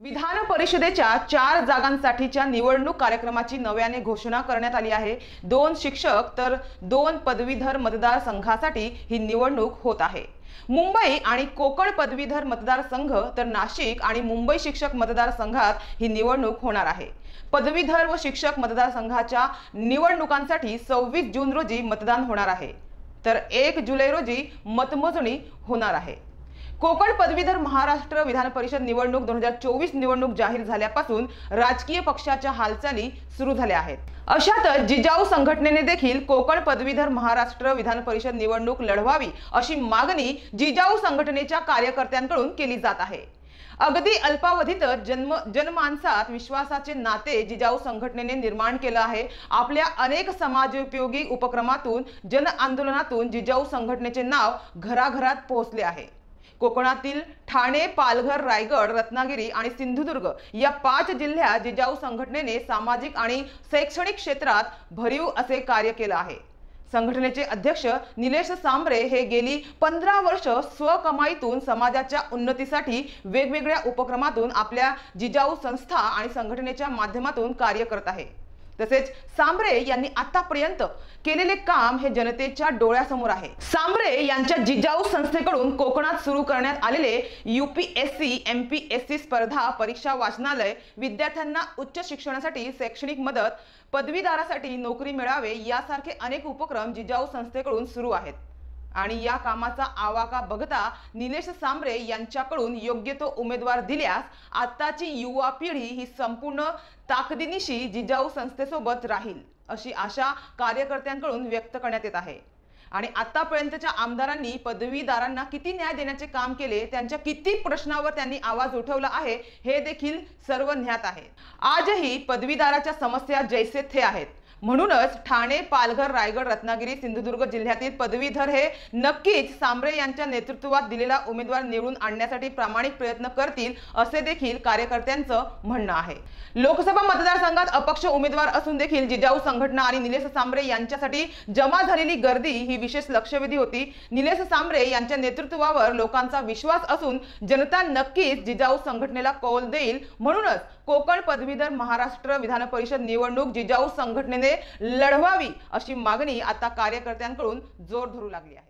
विधान परिषदेच्या 4 जागांसाठीच्या निवडणूक कार्यक्रमाची नव्याने घोषणा करण्यात आली आहे। 2 शिक्षक तर 2 पदवीधर मतदारसंघासाठी ही निवडणूक होत आहे। मुंबई आणि कोकण पदवीधर मतदारसंघ तर नाशिक आणि मुंबई शिक्षक मतदारसंघात ही निवडणूक होणार आहे। पदवीधर व शिक्षक मतदारसंघाच्या निवडणुकांसाठी 26 जून रोजी मतदान होणार आहे, तर 1 जुलै रोजी मतमोजणी होणार आहे। कोकण पदवीधर महाराष्ट्र विधान परिषद निवडणूक 2024 निवडणूक जाहीर झाल्यापासून राजकीय पक्षाच्या हालचाली सुरू झाल्या आहेत। अशातच जिजाऊ संघटनेने देखील कोकण पदवीधर महाराष्ट्र विधान परिषद निवडणूक लढवावी अशी मागणी जिजाऊ संघटनेच्या कार्यकर्त्यांकडून केली जात आहे। अगदी अल्पावधीतच जनमानसात विश्वासाचे नाते जिजाऊ संघटनेने निर्माण केले आहे। आपल्या अनेक समाजोपयोगी उपक्रमातून जन आंदोलनातून जिजाऊ संघटनेचे नाव घराघरात पोहोचले आहे। कोकणातील ठाणे, पालघर, रायगड, रत्नागिरी आणि सिंधुदुर्ग या 5 जिल्ह्यात जिजाऊ संघटनेने सामाजिक आणि शैक्षणिक क्षेत्रात भरीव असे कार्य केले आहे। संघटनेचे अध्यक्ष निलेश सांबरे हे गेली 15 वर्ष स्वकमाईतून समाजाच्या उन्नतीसाठी वेगवेगळ्या उपक्रमातून आपल्या जिजाऊ संस्था आणि संघटनेच्या माध्यमातून कार्य करत आहे। तसेच सांबरे यांनी आतापर्यंत केलेले काम हे जनतेच्या डोळ्यासमोर आहे। सांबरे यांच्या जिजाऊ संस्थेकडून कोकणात सुरू करण्यात आलेले UPSC MPSC स्पर्धा परीक्षा वाचनालय, विद्यार्थ्यांना उच्च शिक्षणासाठी शैक्षणिक मदत, पदवीधरासाठी नोकरी मिळावे यासारखे अनेक उपक्रम जिजाऊ संस्थेकडून सुरू आहेत आणि या कामाचा आवाका बघता निलेश सांबरे यांच्याकडून योग्य तो उमेदवार दिल्यास आताची युवा पिढी ही संपूर्ण ताकदीनिशी जिजाऊ संस्थेसोबत राहील अशी आशा कार्यकर्त्यांकडून व्यक्त करण्यात येत आहे। आणि आतापर्यंतच्या आमदारांनी पदवीधरांना किती न्याय देण्याचे काम केले, त्यांच्या किती प्रश्नावर त्यांनी आवाज उठवला आहे हे देखील सर्व ज्ञात आहे। आजही पदवीधराच्या समस्या जैसे थे आहेत। म्हणूनच ठाणे, पालघर, रायगड, रत्नागिरी, सिंधुदुर्ग जिल्ह्यातील पदवीधर हे नक्कीच सांबरे यांच्या नेतृत्वात दिलेला उमेदवार निवडून आणण्यासाठी प्रामाणिक प्रयत्न करतील असे देखील कार्यकर्त्यांचं म्हणणं आहे। लोकसभा मतदारसंघात अपक्ष उमेदवार असून देखील जिजाऊ संघटना आणि निलेश सांबरे यांच्यासाठी जमा झालेली गर्दी ही विशेष लक्षवेधी होती। निलेश सांबरे यांच्या नेतृत्वावर लोकांचा विश्वास असून जनता नक्कीच जिजाऊ संघटनेला कौल देईल। म्हणूनच कोकण पदवीधर महाराष्ट्र विधान परिषद निवडणूक जिजाऊ संघटनेने लढवावी अशी मागणी आता कार्यकर्त्यांकडून जोर धरू लागली आहे।